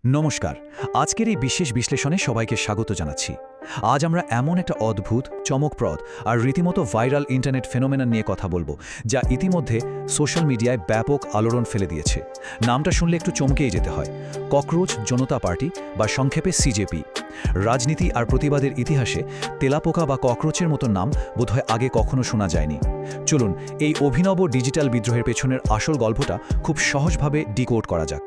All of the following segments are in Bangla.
নমস্কার। আজকের এই বিশেষ বিশ্লেষণে সবাইকে স্বাগত জানাচ্ছি। আজ আমরা এমন একটা অদ্ভুত, চমকপ্রদ আর রীতিমতো ভাইরাল ইন্টারনেট ফেনোমেনন নিয়ে কথা বলবো, যা ইতিমধ্যে সোশ্যাল মিডিয়ায় ব্যাপক আলোড়ন ফেলে দিয়েছে। নামটা শুনলে একটু চমকেই যেতে হয়। ককরোচ জনতা পার্টি বা সংক্ষেপে সিজেপি। রাজনীতি আর প্রতিবাদের ইতিহাসে তেলাপোকা বা ককরোচের মতো নাম বোধহয় আগে কখনো শোনা যায়নি। চলুন এই অভিনব ডিজিটাল বিদ্রোহের পেছনের আসল গল্পটা খুব সহজভাবে ডিকোড করা যাক।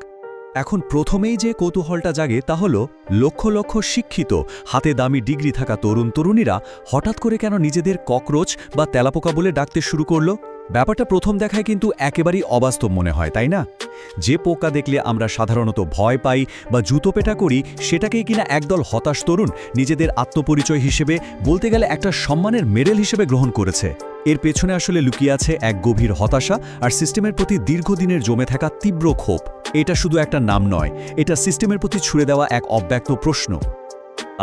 এখন প্রথমেই যে কৌতূহলটা জাগে তা হল লক্ষ লক্ষ শিক্ষিত, হাতে দামি ডিগ্রি থাকা তরুণ তরুণীরা হঠাৎ করে কেন নিজেদের ককরোচ বা তেলাপোকা বলে ডাকতে শুরু করলো। ব্যাপারটা প্রথম দেখায় কিন্তু একেবারেই অবাস্তব মনে হয়, তাই না? যে পোকা দেখলে আমরা সাধারণত ভয় পাই বা জুতোপেটা করি, সেটাকেই কিনা একদল হতাশ তরুণ নিজেদের আত্মপরিচয় হিসেবে, বলতে গেলে একটা সম্মানের মেডেল হিসেবে গ্রহণ করেছে। এর পেছনে আসলে লুকিয়ে আছে এক গভীর হতাশা আর সিস্টেমের প্রতি দীর্ঘদিনের জমে থাকা তীব্র ক্ষোভ। এটা শুধু একটা নাম নয়, এটা সিস্টেমের প্রতি ছুড়ে দেওয়া এক অব্যক্ত প্রশ্ন।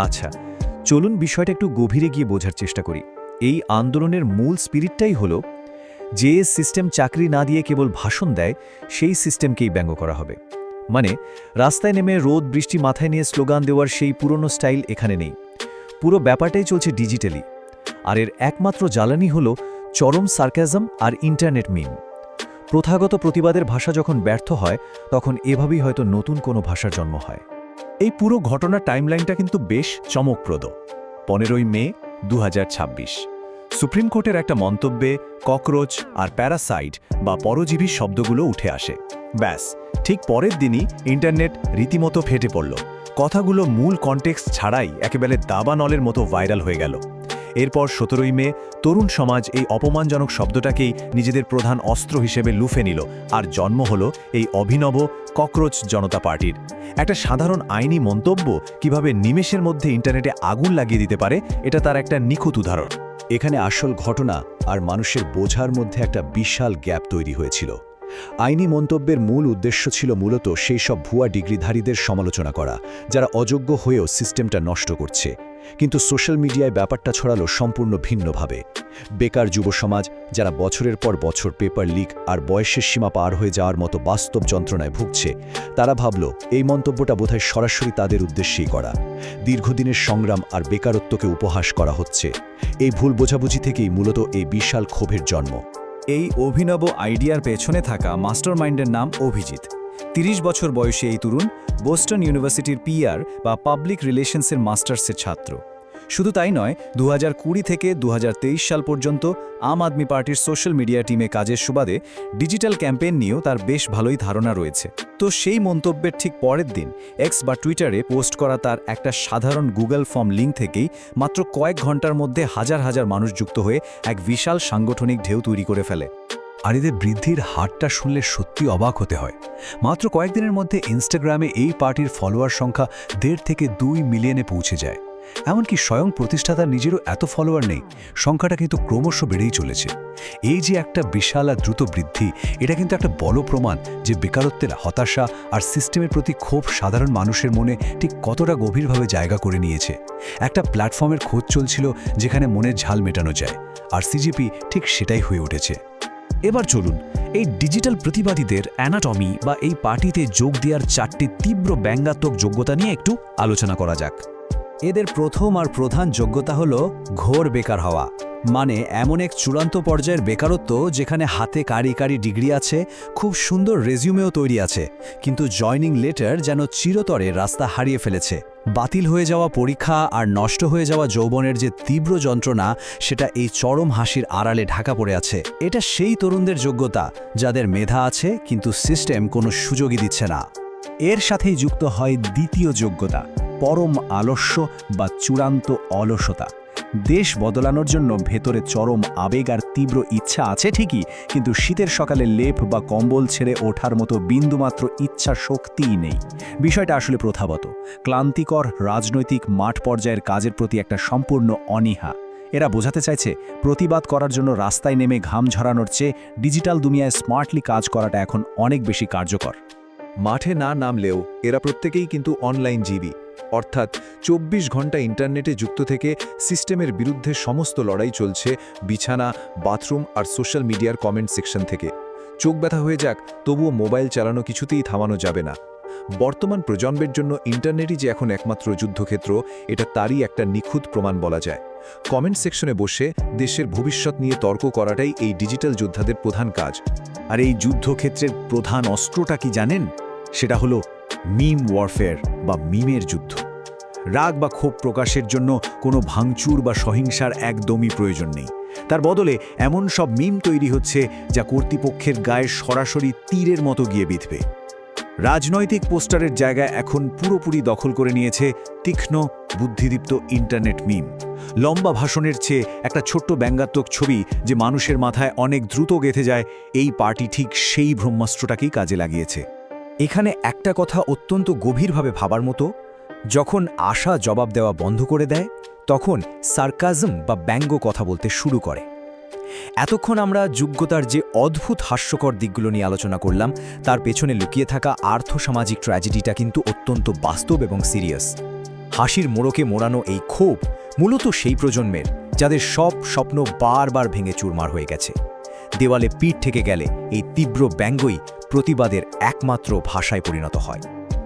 আচ্ছা, চলুন বিষয়টা একটু গভীরে গিয়ে বোঝার চেষ্টা করি। এই আন্দোলনের মূল স্পিরিটটাই হলো, যে সিস্টেম চাকরি না দিয়ে কেবল ভাষণ দেয়, সেই সিস্টেমকেই ব্যঙ্গ করা হবে। মানে রাস্তায় নেমে রোদ বৃষ্টি মাথায় নিয়ে স্লোগান দেওয়ার সেই পুরনো স্টাইল এখানে নেই। পুরো ব্যাপারটাই চলছে ডিজিটালি। আর এর একমাত্র জ্বালানি হলো চরম সার্কাজম আর ইন্টারনেট মিম। প্রথাগত প্রতিবাদের ভাষা যখন ব্যর্থ হয়, তখন এভাবেই হয়তো নতুন কোনো ভাষার জন্ম হয়। এই পুরো ঘটনার টাইমলাইনটা কিন্তু বেশ চমকপ্রদ। 15ই মে 2026 সুপ্রিম কোর্টের একটা মন্তব্যে ককরোচ আর প্যারাসাইট বা পরজীবী শব্দগুলো উঠে আসে। ব্যাস, ঠিক পরের দিনই ইন্টারনেট রীতিমতো ফেটে পড়ল। কথাগুলো মূল কনটেক্সট ছাড়াই একেবারে দাবানলের মতো ভাইরাল হয়ে গেল। এরপর 17ই মে তরুণ সমাজ এই অপমানজনক শব্দটাকেই নিজেদের প্রধান অস্ত্র হিসেবে লুফে নিল, আর জন্ম হলো এই অভিনব ককরোচ জনতা পার্টির। একটা সাধারণ আইনি মন্তব্য কিভাবে নিমেষের মধ্যে ইন্টারনেটে আগুন লাগিয়ে দিতে পারে, এটা তার একটা নিখুঁত উদাহরণ। এখানে আসল ঘটনা আর মানুষের বোঝার মধ্যে একটা বিশাল গ্যাপ তৈরি হয়েছিল। আইনি মন্তব্যের মূল উদ্দেশ্য ছিল মূলত সেই সব ভুয়া ডিগ্রিধারীদের সমালোচনা করা, যারা অযোগ্য হয়েও সিস্টেমটা নষ্ট করছে। কিন্তু সোশ্যাল মিডিয়ায় ব্যাপারটা ছড়ালো সম্পূর্ণ ভিন্নভাবে। বেকার যুব সমাজ, যারা বছরের পর বছর পেপার লিক আর বয়সের সীমা পার হয়ে যাওয়ার মতো বাস্তব যন্ত্রণায় ভুগছে, তারা ভাবল এই মন্তব্যটা বোধহয় সরাসরি তাদের উদ্দেশ্যেই করা। দীর্ঘদিনের সংগ্রাম আর বেকারত্বকে উপহাস করা হচ্ছে। এই ভুল বোঝাবুঝি থেকেই মূলত এই বিশাল ক্ষোভের জন্ম। এই অভিনব আইডিয়ার পেছনে থাকা মাস্টারমাইন্ডের নাম অভিজিৎ। 30 বছর বয়সী এই তরুণ বোস্টন ইউনিভার্সিটির পিআর বা পাবলিক রিলেশনসের মাস্টার্সের ছাত্র। শুধু তাই নয়, 2020 থেকে 2023 সাল পর্যন্ত আম আদমি পার্টির সোশ্যাল মিডিয়া টিমে কাজের সুবাদে ডিজিটাল ক্যাম্পেইন নিয়েও তার বেশ ভালোই ধারণা রয়েছে। তো সেই মন্তব্যের ঠিক পরের দিন এক্স বা টুইটারে পোস্ট করা তার একটা সাধারণ গুগল ফর্ম লিঙ্ক থেকেই মাত্র কয়েক ঘন্টার মধ্যে হাজার হাজার মানুষ যুক্ত হয়ে এক বিশাল সাংগঠনিক ঢেউ তৈরি করে ফেলে। আর এদের বৃদ্ধির হারটা শুনলে সত্যি অবাক হতে হয়। মাত্র কয়েকদিনের মধ্যে ইনস্টাগ্রামে এই পার্টির ফলোয়ার সংখ্যা 1.5 থেকে 2 মিলিয়নে পৌঁছে যায়। এমনকি স্বয়ং প্রতিষ্ঠাতার নিজেরও এত ফলোয়ার নেই। সংখ্যাটা কিন্তু ক্রমশ বেড়েই চলেছে। এই যে একটা বিশাল আর দ্রুত বৃদ্ধি, এটা কিন্তু একটা বড় প্রমাণ যে বেকারত্বের হতাশা আর সিস্টেমের প্রতি ক্ষোভ সাধারণ মানুষের মনে ঠিক কতটা গভীরভাবে জায়গা করে নিয়েছে। একটা প্ল্যাটফর্মের খোঁজ চলছিল যেখানে মনের ঝাল মেটানো যায়, আর সিজিপি ঠিক সেটাই হয়ে উঠেছে। এবার চলুন এই ডিজিটাল প্রতিবাদীদের অ্যানাটমি বা এই পার্টিতে যোগ দেওয়ার 4টি তীব্র ব্যঙ্গাত্মক যোগ্যতা নিয়ে একটু আলোচনা করা যাক। এদের প্রথম আর প্রধান যোগ্যতা হল ঘোর বেকার হওয়া। মানে এমন এক চূড়ান্ত পর্যায়ের বেকারত্ব যেখানে হাতে কারি কারি ডিগ্রি আছে, খুব সুন্দর রেজিউমেও তৈরি আছে, কিন্তু জয়নিং লেটার যেন চিরতরে রাস্তা হারিয়ে ফেলেছে। বাতিল হয়ে যাওয়া পরীক্ষা আর নষ্ট হয়ে যাওয়া যৌবনের যে তীব্র যন্ত্রণা, সেটা এই চরম হাসির আড়ালে ঢাকা পড়ে আছে। এটা সেই তরুণদের যোগ্যতা যাদের মেধা আছে কিন্তু সিস্টেম কোনো সুযোগই দিচ্ছে না। এর সাথেই যুক্ত হয় দ্বিতীয় যোগ্যতা, পরম আলস্য বা চূড়ান্ত অলসতা। দেশ বদলানোর জন্য ভেতরে চরম আবেগ আর তীব্র ইচ্ছা আছে ঠিকই, কিন্তু শীতের সকালে লেপ বা কম্বল ছেড়ে ওঠার মতো বিন্দুমাত্র ইচ্ছা শক্তিই নেই। বিষয়টা আসলে প্রথাগত, ক্লান্তিকর রাজনৈতিক মাঠ পর্যায়ের কাজের প্রতি একটা সম্পূর্ণ অনীহা। এরা বোঝাতে চাইছে প্রতিবাদ করার জন্য রাস্তায় নেমে ঘাম ঝরানোর চেয়ে ডিজিটাল দুনিয়ায় স্মার্টলি কাজ করাটা এখন অনেক বেশি কার্যকর। মাঠে না নামলেও এরা প্রত্যেকেই কিন্তু অনলাইন জীবী, অর্থাৎ 24 ঘন্টা ইন্টারনেটে যুক্ত থেকে সিস্টেমের বিরুদ্ধে সমস্ত লড়াই চলছে বিছানা, বাথরুম আর সোশ্যাল মিডিয়ার কমেন্ট সেকশন থেকে। চোখ ব্যথা হয়ে যাক, তবুও মোবাইল চালানো কিছুতেই থামানো যাবে না। বর্তমান প্রজন্মের জন্য ইন্টারনেটই যে এখন একমাত্র যুদ্ধক্ষেত্র, এটা তারই একটা নিখুঁত প্রমাণ বলা যায়। কমেন্ট সেকশনে বসে দেশের ভবিষ্যৎ নিয়ে তর্ক করাটাই এই ডিজিটাল যোদ্ধাদের প্রধান কাজ। আর এই যুদ্ধক্ষেত্রের প্রধান অস্ত্রটা কি জানেন? সেটা হলো মিম ওয়ারফেয়ার বা মিমের যুদ্ধ। রাগ বা ক্ষোভ প্রকাশের জন্য কোনো ভাঙচুর বা সহিংসার একদমই প্রয়োজন নেই। তার বদলে এমন সব মিম তৈরি হচ্ছে যা কর্তৃপক্ষের গায়ে সরাসরি তীরের মতো গিয়ে বিঁধবে। রাজনৈতিক পোস্টারের জায়গায় এখন পুরোপুরি দখল করে নিয়েছে তীক্ষ্ণ বুদ্ধিদীপ্ত ইন্টারনেট মিম। লম্বা ভাষণের চেয়ে একটা ছোট্ট ব্যঙ্গাত্মক ছবি যে মানুষের মাথায় অনেক দ্রুত গেঁথে যায়, এই পার্টি ঠিক সেই ব্রহ্মাস্ত্রটাকেই কাজে লাগিয়েছে। এখানে একটা কথা অত্যন্ত গভীরভাবে ভাবার মতো, যখন আশা জবাব দেওয়া বন্ধ করে দেয়, তখন সার্কাজম বা ব্যঙ্গ কথা বলতে শুরু করে। এতক্ষণ আমরা যোগ্যতার যে অদ্ভুত হাস্যকর দিকগুলো নিয়ে আলোচনা করলাম, তার পেছনে লুকিয়ে থাকা আর্থসামাজিক ট্র্যাজেডিটা কিন্তু অত্যন্ত বাস্তব এবং সিরিয়াস। হাসির মোড়কে মোড়ানো এই ক্ষোভ মূলত সেই প্রজন্মের যাদের সব স্বপ্ন বারবার ভেঙে চুরমার হয়ে গেছে। দেওয়ালে পিঠ থেকে গেলে এই তীব্র ব্যঙ্গই প্রতিবাদের একমাত্র ভাষায় পরিণত হয়।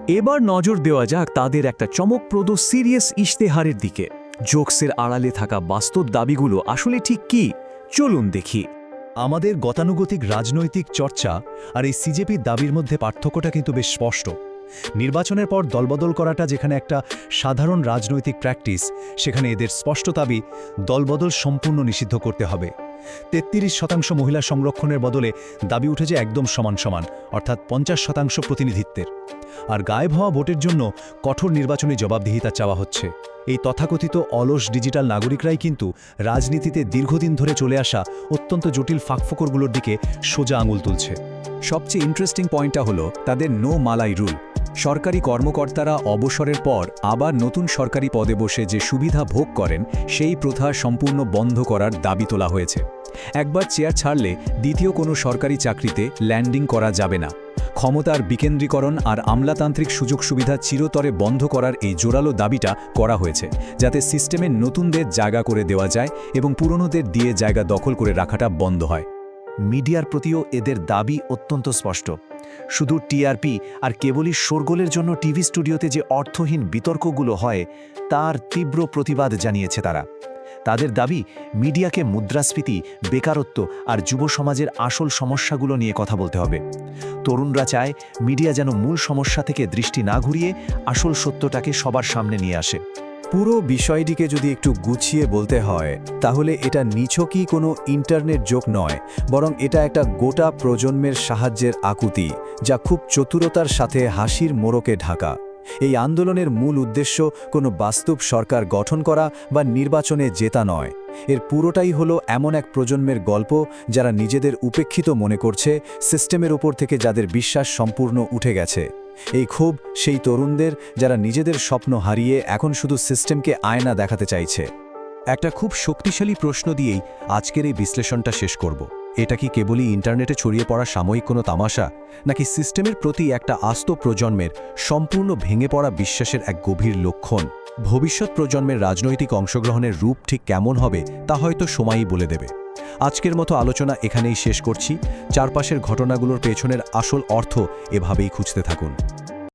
এবার নজর দেওয়া যাক তাদের একটা চমকপ্রদ সিরিয়াস ইশতেহারের দিকে। জোকসের আড়ালে থাকা বাস্তব দাবিগুলো আসলে ঠিক কি, চলুন দেখি। আমাদের গতানুগতিক রাজনৈতিক চর্চা আর এই সিজেপির দাবির মধ্যে পার্থক্যটা কিন্তু বেশ স্পষ্ট। নির্বাচনের পর দলবদল করাটা যেখানে একটা সাধারণ রাজনৈতিক প্র্যাকটিস, সেখানে এদের স্পষ্ট দাবি দলবদল সম্পূর্ণ নিষিদ্ধ করতে হবে। 33% মহিলা সংরক্ষণের বদলে দাবি উঠেছে একদম সমান সমান, অর্থাৎ 50% প্রতিনিধিত্বের। আর গায়েব হওয়া ভোটের জন্য কঠোর নির্বাচনী জবাবদিহিতা চাওয়া হচ্ছে। এই তথাকথিত অলস ডিজিটাল নাগরিকরাই কিন্তু রাজনীতিতে দীর্ঘদিন ধরে চলে আসা অত্যন্ত জটিল ফাঁকফোকরগুলোর দিকে সোজা আঙুল তুলছে। সবচেয়ে ইন্টারেস্টিং পয়েন্টটা হলো তাদের নো মালাই রুল। সরকারি কর্মকর্তারা অবসরের পর আবার নতুন সরকারি পদে বসে যে সুবিধা ভোগ করেন, সেই প্রথা সম্পূর্ণ বন্ধ করার দাবি তোলা হয়েছে। একবার চেয়ার ছাড়লে দ্বিতীয় কোনো সরকারি চাকরিতে ল্যান্ডিং করা যাবে না। ক্ষমতার বিকেন্দ্রীকরণ আর আমলাতান্ত্রিক সুযোগ সুবিধা চিরতরে বন্ধ করার এই জোরালো দাবিটা করা হয়েছে, যাতে সিস্টেমে নতুনদের জায়গা করে দেওয়া যায় এবং পুরনোদের দিয়ে জায়গা দখল করে রাখাটা বন্ধ হয়। মিডিয়ার প্রতিও এদের দাবি অত্যন্ত স্পষ্ট। শুধু টিআরপি আর কেবলই শোরগোলের জন্য টিভি স্টুডিওতে যে অর্থহীন বিতর্কগুলো হয়, তার তীব্র প্রতিবাদ জানিয়েছে তারা। তাদের দাবি মিডিয়াকে মুদ্রাস্ফীতি, বেকারত্ব আর যুব সমাজের আসল সমস্যাগুলো নিয়ে কথা বলতে হবে। তরুণরা চায় মিডিয়া যেন মূল সমস্যা থেকে দৃষ্টি না ঘুরিয়ে আসল সত্যটাকে সবার সামনে নিয়ে আসে। পুরো বিষয়টিকে যদি একটু গুছিয়ে বলতে হয়, তাহলে এটা নিছকই কোনো ইন্টারনেট জোক নয়, বরং এটা একটা গোটা প্রজন্মের সাহায্যের আকুতি, যা খুব চতুরতার সাথে হাসির মোড়কে ঢাকা। এই আন্দোলনের মূল উদ্দেশ্য কোনো বাস্তব সরকার গঠন করা বা নির্বাচনে জেতা নয়। এর পুরোটাই হলো এমন এক প্রজন্মের গল্প যারা নিজেদের উপেক্ষিত মনে করছে, সিস্টেমের ওপর থেকে যাদের বিশ্বাস সম্পূর্ণ উঠে গেছে। এই ক্ষোভ সেই তরুণদের যারা নিজেদের স্বপ্ন হারিয়ে এখন শুধু সিস্টেমকে আয়না দেখাতে চাইছে। একটা খুব শক্তিশালী প্রশ্ন দিয়েই আজকের এই বিশ্লেষণটা শেষ করব। এটা কি কেবলই ইন্টারনেটে ছড়িয়ে পড়া সাময়িক কোনো তামাশা, নাকি সিস্টেমের প্রতি একটা আস্ত প্রজন্মের সম্পূর্ণ ভেঙে পড়া বিশ্বাসের এক গভীর লক্ষণ? ভবিষ্যৎ প্রজন্মের রাজনৈতিক অংশগ্রহণের রূপ ঠিক কেমন হবে তা হয়তো সময়ই বলে দেবে। আজকের মতো আলোচনা এখানেই শেষ করছি। চারপাশের ঘটনাগুলোর পেছনের আসল অর্থ এভাবেই খুঁজতে থাকুন।